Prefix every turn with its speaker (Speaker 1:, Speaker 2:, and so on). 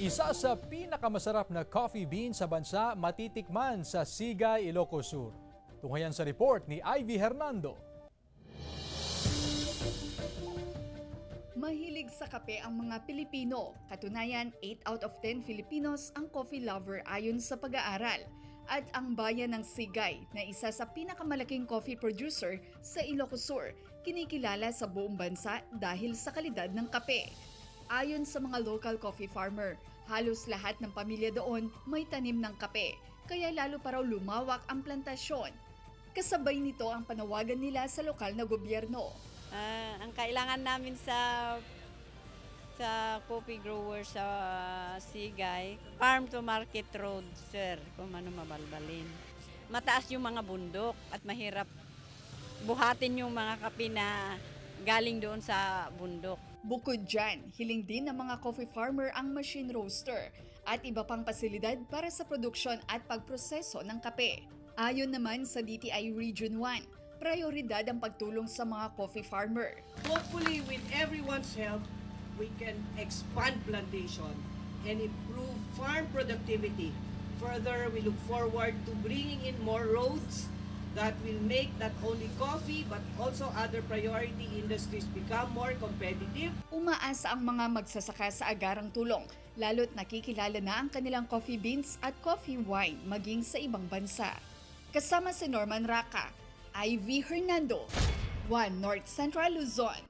Speaker 1: Isa sa pinakamasarap na coffee bean sa bansa matitikman sa Sigay, Ilocos Sur. Tunghayan sa report ni Ivy Hernando.
Speaker 2: Mahilig sa kape ang mga Pilipino. Katunayan, 8 out of 10 Filipinos ang coffee lover ayon sa pag-aaral. At ang bayan ng Sigay, na isa sa pinakamalaking coffee producer sa Ilocos Sur, kinikilala sa buong bansa dahil sa kalidad ng kape. Ayon sa mga local coffee farmer, halos lahat ng pamilya doon may tanim ng kape, kaya lalo pa raw lumawak ang plantasyon. Kasabay nito ang panawagan nila sa lokal na gobyerno.
Speaker 3: Ang kailangan namin sa coffee grower sa Sigay, farm to market road, sir, kung ano mabalbalin. Mataas yung mga bundok at mahirap buhatin yung mga kape na galing doon sa bundok.
Speaker 2: Bukod dyan, hiling din ng mga coffee farmer ang machine roaster at iba pang pasilidad para sa produksyon at pagproseso ng kape. Ayon naman sa DTI Region 1, prioridad ang pagtulong sa mga coffee farmer.
Speaker 4: Hopefully, with everyone's help, we can expand plantation and improve farm productivity. Further, we look forward to bringing in more roads that will make not only coffee but also other priority industries become more competitive.
Speaker 2: Umaasa ang mga magsasaka sa agarang tulong, lalo't nakikilala na ang kanilang coffee beans at coffee wine maging sa ibang bansa. Kasama si Norman Raca, Ivy Hernando, 1 North Central Luzon.